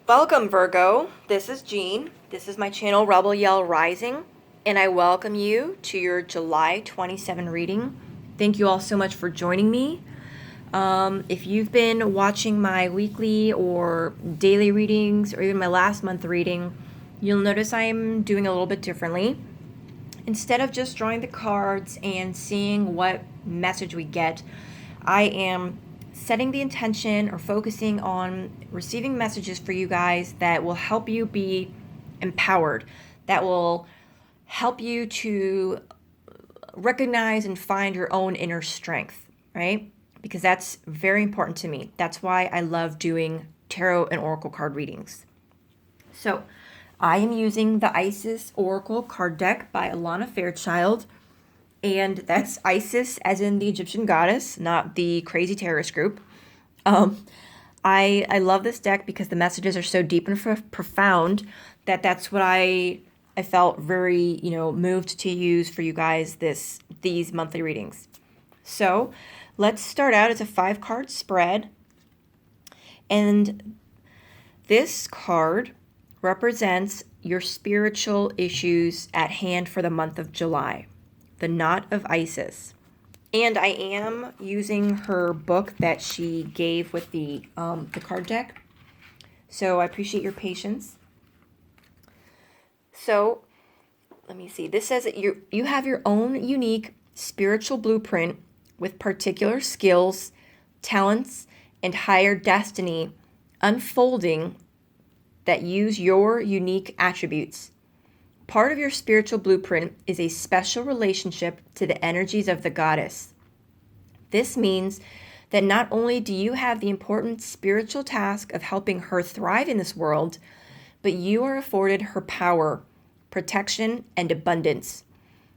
Welcome, Virgo. This is Jean. This is my channel, Rebel Yell Rising, and I welcome you to your July 27 reading. Thank you all so much for joining me. If you've been watching my weekly or daily readings, or even my last month reading, you'll notice I'm doing a little bit differently. Instead of just drawing the cards and seeing what message we get, I am setting the intention or focusing on receiving messages for you guys that will help you be empowered, that will help you to recognize and find your own inner strength, right? Because that's very important to me. That's why I love doing tarot and oracle card readings. So I am using the Isis Oracle card deck by Alana Fairchild. And that's Isis, as in the Egyptian goddess, not the crazy terrorist group. I love this deck because the messages are so deep and profound that's what I felt very moved to use for you guys these monthly readings. So let's start out as a 5-card spread, and this card represents your spiritual issues at hand for the month of July. The Knot of Isis. And I am using her book that she gave with the card deck. So I appreciate your patience. So let me see. This says that you have your own unique spiritual blueprint with particular skills, talents, and higher destiny unfolding that use your unique attributes. Part of your spiritual blueprint is a special relationship to the energies of the goddess. This means that not only do you have the important spiritual task of helping her thrive in this world, but you are afforded her power, protection, and abundance.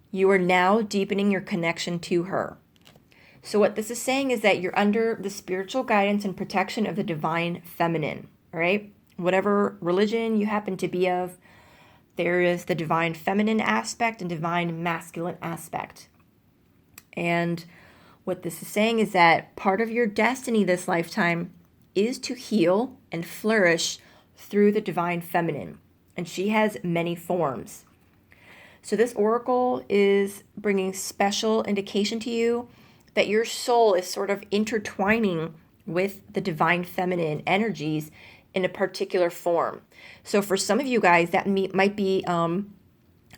You are now deepening your connection to her. So what this is saying is that you're under the spiritual guidance and protection of the divine feminine, all right? Whatever religion you happen to be of, there is the divine feminine aspect and divine masculine aspect. And what this is saying is that part of your destiny this lifetime is to heal and flourish through the divine feminine. And she has many forms. So this oracle is bringing special indication to you that your soul is sort of intertwining with the divine feminine energies in a particular form. So for some of you guys, that might be an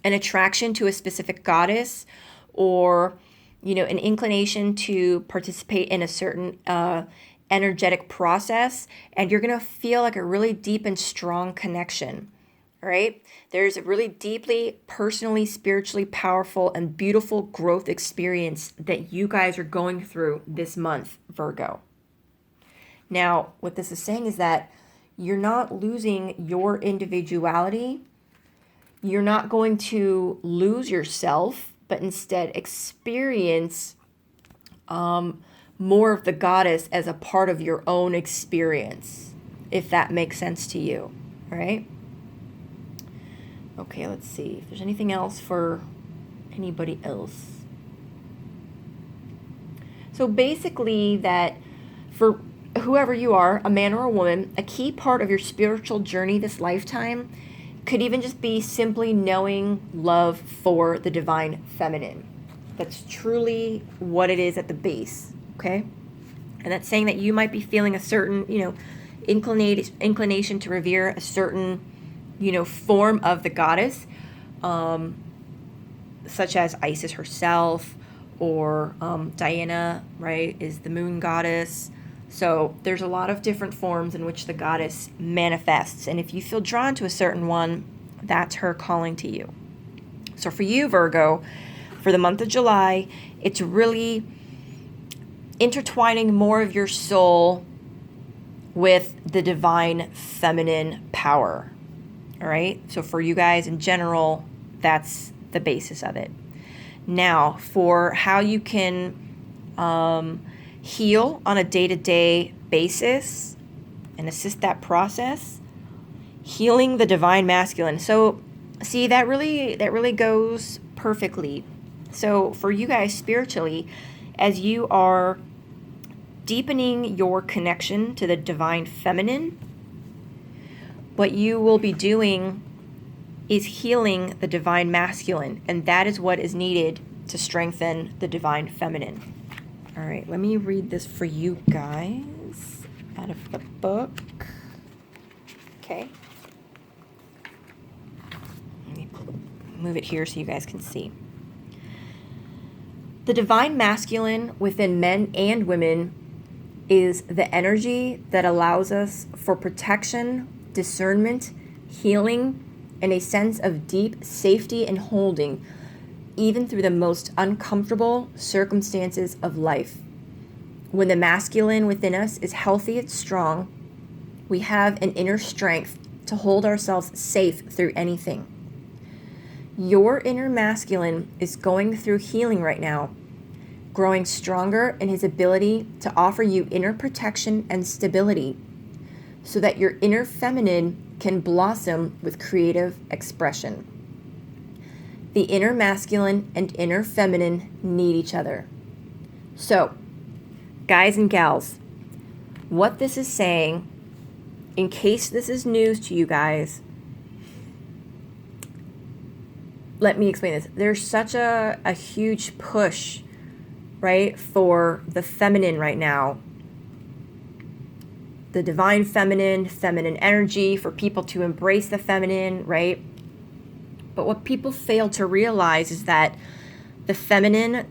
attraction to a specific goddess, or an inclination to participate in a certain energetic process, and you're going to feel like a really deep and strong connection. Right? There's a really deeply, personally, spiritually powerful and beautiful growth experience that you guys are going through this month, Virgo. Now, what this is saying is that you're not losing your individuality. You're not going to lose yourself, but instead experience more of the goddess as a part of your own experience, if that makes sense to you, right? Okay, let's see if there's anything else for anybody else. So basically that for whoever you are, a man or a woman, a key part of your spiritual journey this lifetime could even just be simply knowing love for the divine feminine. That's truly what it is at the base, okay? And that's saying that you might be feeling a certain, inclination to revere a certain, form of the goddess, such as Isis herself, or Diana, right, is the moon goddess. So there's a lot of different forms in which the goddess manifests. And if you feel drawn to a certain one, that's her calling to you. So for you, Virgo, for the month of July, it's really intertwining more of your soul with the divine feminine power. All right? So for you guys in general, that's the basis of it. Now, for how you can heal on a day-to-day basis and assist that process, healing the divine masculine. So see, that really goes perfectly. So for you guys spiritually, as you are deepening your connection to the divine feminine, what you will be doing is healing the divine masculine, and that is what is needed to strengthen the divine feminine. All right, let me read this for you guys out of the book. Okay. Let me move it here so you guys can see. The divine masculine within men and women is the energy that allows us for protection, discernment, healing, and a sense of deep safety and holding, even through the most uncomfortable circumstances of life. When the masculine within us is healthy and strong, we have an inner strength to hold ourselves safe through anything. Your inner masculine is going through healing right now, growing stronger in his ability to offer you inner protection and stability so that your inner feminine can blossom with creative expression. The inner masculine and inner feminine need each other. So, guys and gals, what this is saying, in case this is news to you guys, let me explain this. There's such a huge push, right, for the feminine right now. The divine feminine energy, for people to embrace the feminine, right? But what people fail to realize is that the feminine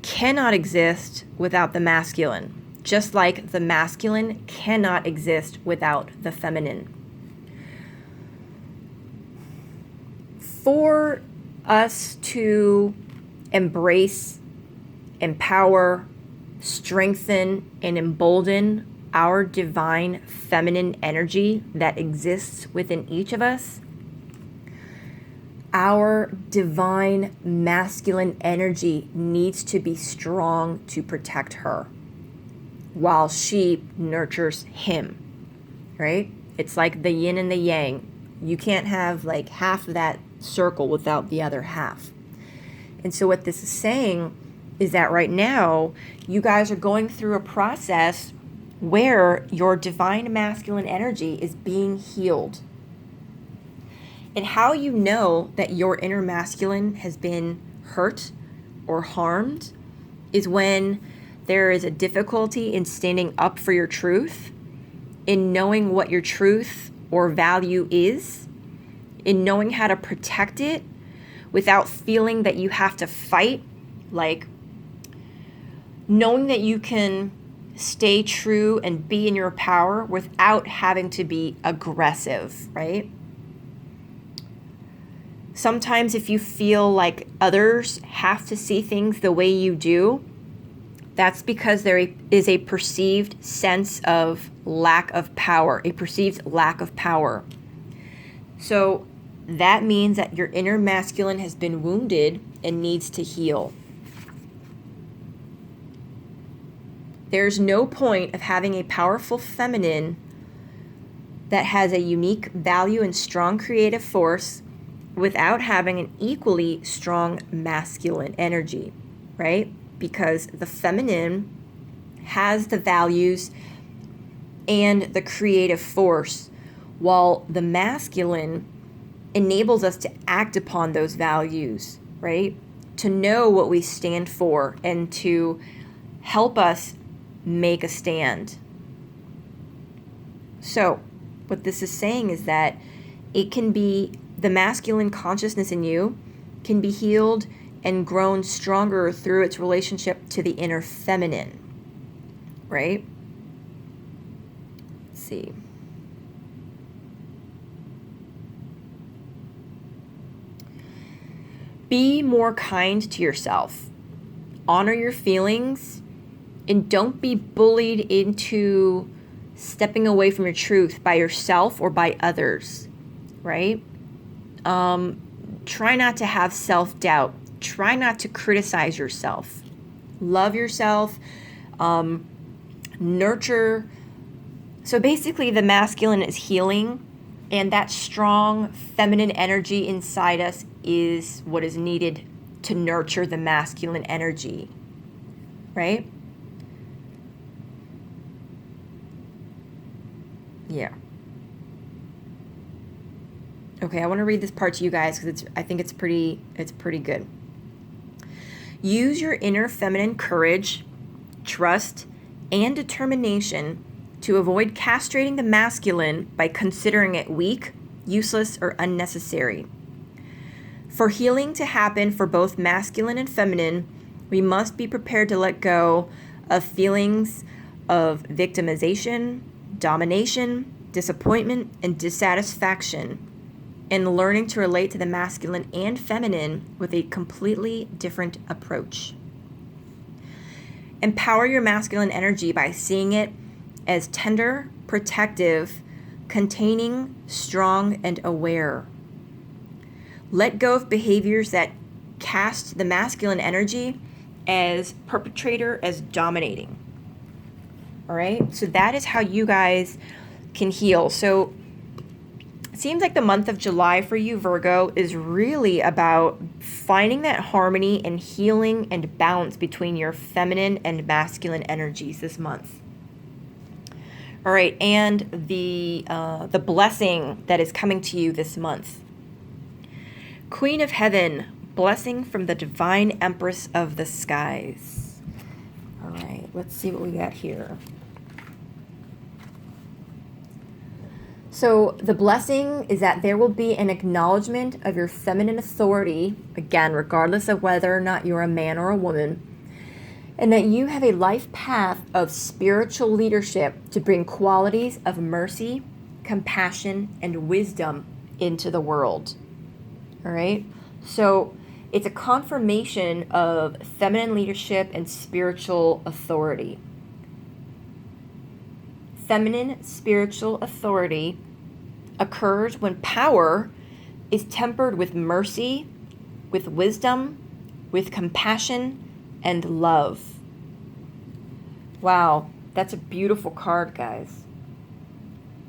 cannot exist without the masculine, just like the masculine cannot exist without the feminine. For us to embrace, empower, strengthen, and embolden our divine feminine energy that exists within each of us, our divine masculine energy needs to be strong to protect her while she nurtures him, right? It's like the yin and the yang. You can't have like half of that circle without the other half. And so what this is saying is that right now you guys are going through a process where your divine masculine energy is being healed. And how you know that your inner masculine has been hurt or harmed is when there is a difficulty in standing up for your truth, in knowing what your truth or value is, in knowing how to protect it without feeling that you have to fight, like knowing that you can stay true and be in your power without having to be aggressive, right? Sometimes if you feel like others have to see things the way you do, that's because there is a perceived sense of lack of power, a perceived lack of power. So that means that your inner masculine has been wounded and needs to heal. There's no point of having a powerful feminine that has a unique value and strong creative force without having an equally strong masculine energy, right? Because the feminine has the values and the creative force, while the masculine enables us to act upon those values, right? To know what we stand for and to help us make a stand. So, what this is saying is that it can be the masculine consciousness in you can be healed and grown stronger through its relationship to the inner feminine, right? Let's see. Be more kind to yourself. Honor your feelings and don't be bullied into stepping away from your truth by yourself or by others, right? Try not to have self-doubt. Try not to criticize yourself. Love yourself. Nurture. So basically the masculine is healing, and that strong feminine energy inside us is what is needed to nurture the masculine energy, right? Yeah. Okay, I want to read this part to you guys because I think it's pretty good. Use your inner feminine courage, trust, and determination to avoid castrating the masculine by considering it weak, useless, or unnecessary. For healing to happen for both masculine and feminine, we must be prepared to let go of feelings of victimization, domination, disappointment, and dissatisfaction, and learning to relate to the masculine and feminine with a completely different approach. Empower your masculine energy by seeing it as tender, protective, containing, strong, and aware. Let go of behaviors that cast the masculine energy as perpetrator, as dominating. All right? So that is how you guys can heal. So it seems like the month of July for you, Virgo, is really about finding that harmony and healing and balance between your feminine and masculine energies this month. All right, and the blessing that is coming to you this month. Queen of Heaven, blessing from the Divine Empress of the Skies. All right, let's see what we got here. So the blessing is that there will be an acknowledgement of your feminine authority, again, regardless of whether or not you're a man or a woman, and that you have a life path of spiritual leadership to bring qualities of mercy, compassion, and wisdom into the world. All right? So it's a confirmation of feminine leadership and spiritual authority. Feminine spiritual authority occurs when power is tempered with mercy, with wisdom, with compassion, and love. Wow, that's a beautiful card, guys.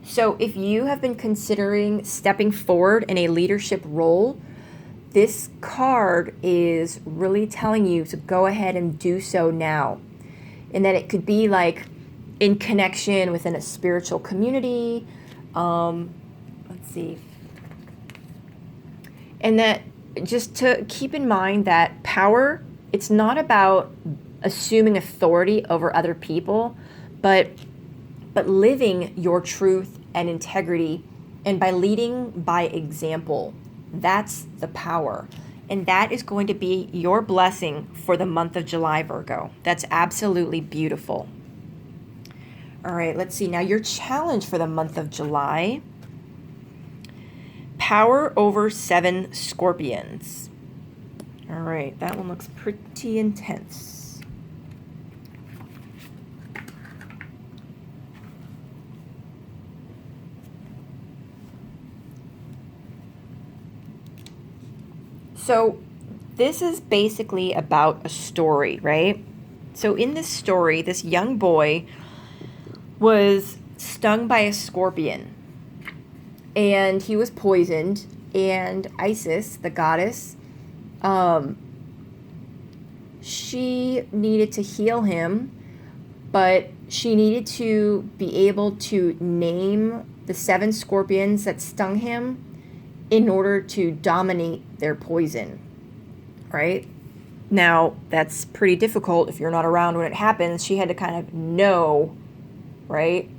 So if you have been considering stepping forward in a leadership role, this card is really telling you to go ahead and do so now. And that it could be like in connection within a spiritual community. Let's see. And that just to keep in mind that power, it's not about assuming authority over other people, but living your truth and integrity, and by leading by example. That's the power. And that is going to be your blessing for the month of July, Virgo. That's absolutely beautiful. All right, let's see. Now your challenge for the month of July. Power over 7 scorpions. All right, that one looks pretty intense. So this is basically about a story, right? So in this story, this young boy was stung by a scorpion, and he was poisoned, and Isis, the goddess, she needed to heal him, but she needed to be able to name the 7 scorpions that stung him in order to dominate their poison, right? Now, that's pretty difficult if you're not around when it happens. She had to kind of know, right?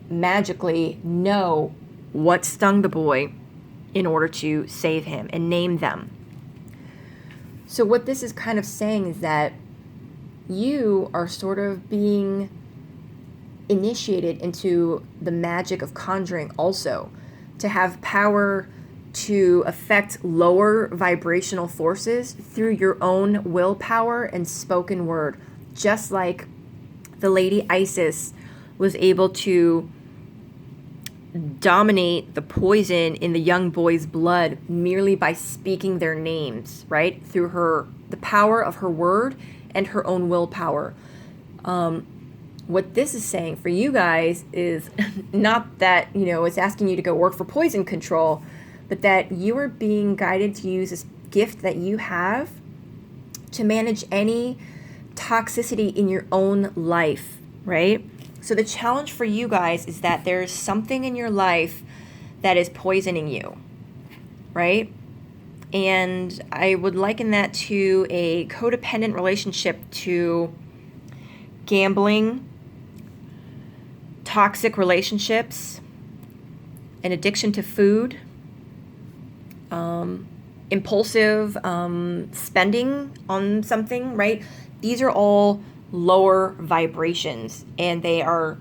Magically know what stung the boy in order to save him and name them. So what this is kind of saying is that you are sort of being initiated into the magic of conjuring also, to have power to affect lower vibrational forces through your own willpower and spoken word, just like the lady Isis was able to dominate the poison in the young boy's blood merely by speaking their names, right? Through the power of her word and her own willpower. What this is saying for you guys is not that, it's asking you to go work for poison control, but that you are being guided to use this gift that you have to manage any toxicity in your own life, right? So the challenge for you guys is that there's something in your life that is poisoning you, right? And I would liken that to a codependent relationship to gambling, toxic relationships, an addiction to food, impulsive spending on something, right? These are all lower vibrations, and they are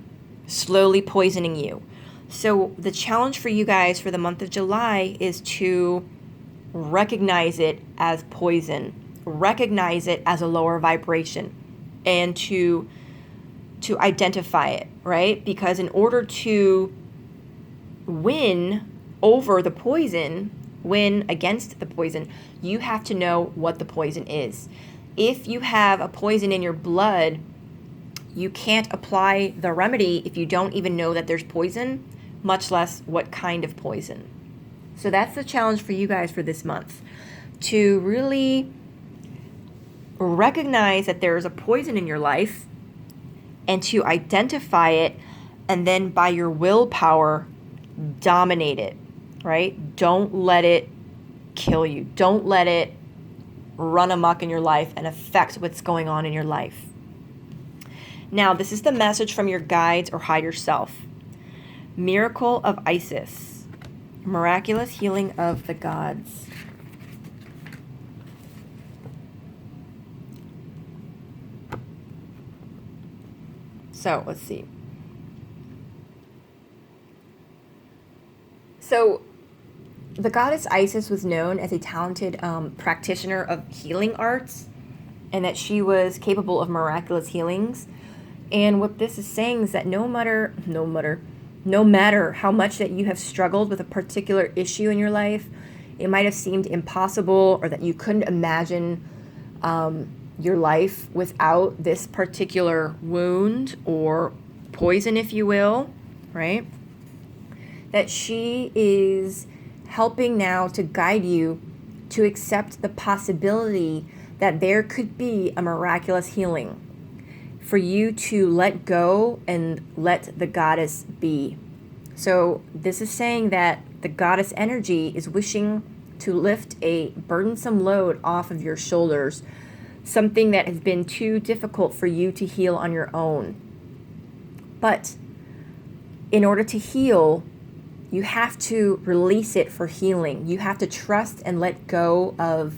slowly poisoning you. So the challenge for you guys for the month of July is to recognize it as poison, recognize it as a lower vibration, and to identify it, right? Because in order to win over the poison, win against the poison, you have to know what the poison is. If you have a poison in your blood, you can't apply the remedy if you don't even know that there's poison, much less what kind of poison. So that's the challenge for you guys for this month, to really recognize that there is a poison in your life and to identify it, and then by your willpower, dominate it, right? Don't let it kill you. Don't let it run amok in your life and affect what's going on in your life. Now, this is the message from your guides or higher self. Miracle of Isis, miraculous healing of the gods. So, let's see. So, the goddess Isis was known as a talented practitioner of healing arts, and that she was capable of miraculous healings. And what this is saying is that no matter how much that you have struggled with a particular issue in your life, it might have seemed impossible, or that you couldn't imagine your life without this particular wound or poison, if you will, right? That she is helping now to guide you to accept the possibility that there could be a miraculous healing, for you to let go and let the goddess be. So this is saying that the goddess energy is wishing to lift a burdensome load off of your shoulders, something that has been too difficult for you to heal on your own. But in order to heal, you have to release it for healing. You have to trust and let go of,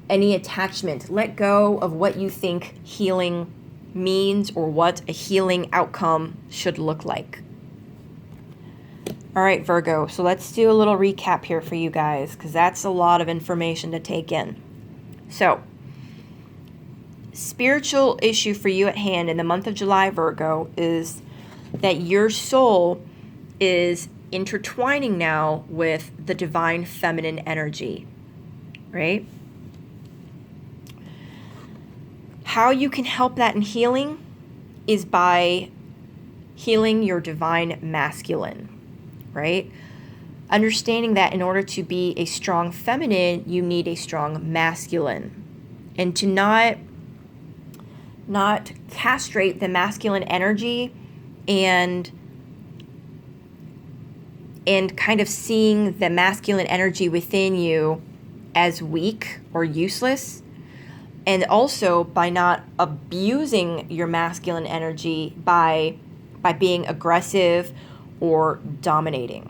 any attachment. Let go of what you think healing means or what a healing outcome should look like. All right, Virgo. So let's do a little recap here for you guys, because that's a lot of information to take in. So, spiritual issue for you at hand in the month of July, Virgo, is that your soul is intertwining now with the divine feminine energy, right? How you can help that in healing is by healing your divine masculine, right? Understanding that in order to be a strong feminine, you need a strong masculine. And to not castrate the masculine energy and kind of seeing the masculine energy within you as weak or useless, and also by not abusing your masculine energy by being aggressive or dominating.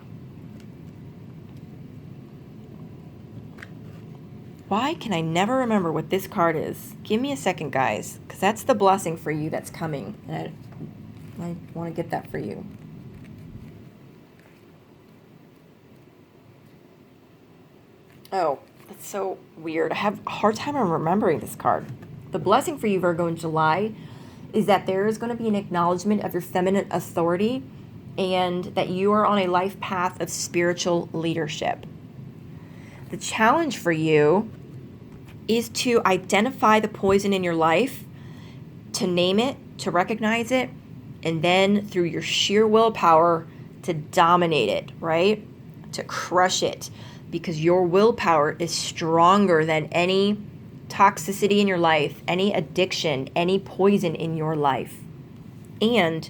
Why can I never remember what this card is? Give me a second, guys, because that's the blessing for you that's coming, and I want to get that for you. Oh, that's so weird. I have a hard time remembering this card. The blessing for you, Virgo, in July is that there is going to be an acknowledgement of your feminine authority, and that you are on a life path of spiritual leadership. The challenge for you is to identify the poison in your life, to name it, to recognize it, and then through your sheer willpower to dominate it, right? To crush it, because your willpower is stronger than any toxicity in your life, any addiction, any poison in your life. And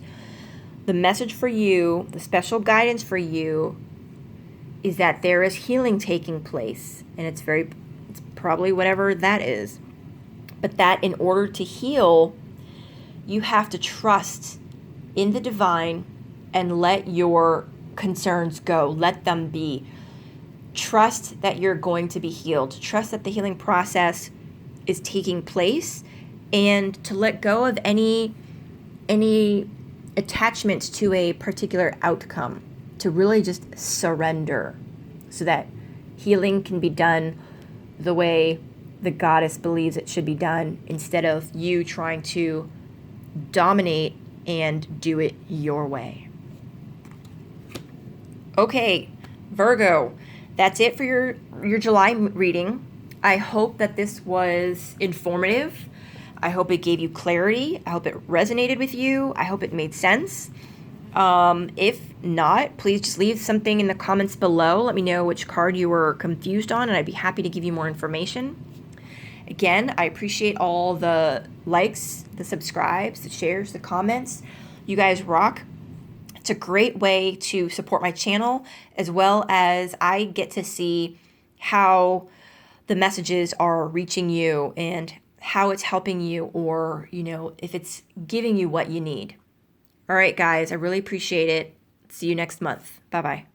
the message for you, the special guidance for you, is that there is healing taking place, and it's probably whatever that is. But that in order to heal, you have to trust in the divine and let your concerns go. Let them be. Trust that you're going to be healed. Trust that the healing process is taking place, and to let go of any attachment to a particular outcome, to really just surrender so that healing can be done the way the goddess believes it should be done, instead of you trying to dominate and do it your way. Okay, Virgo, that's it for your July reading. I hope that this was informative. I hope it gave you clarity. I hope it resonated with you. I hope it made sense. If not, please just leave something in the comments below. Let me know which card you were confused on, and I'd be happy to give you more information. Again, I appreciate all the likes, the subscribes, the shares, the comments. You guys rock. It's a great way to support my channel, as well as I get to see how the messages are reaching you and how it's helping you, or, if it's giving you what you need. All right, guys, I really appreciate it. See you next month. Bye-bye.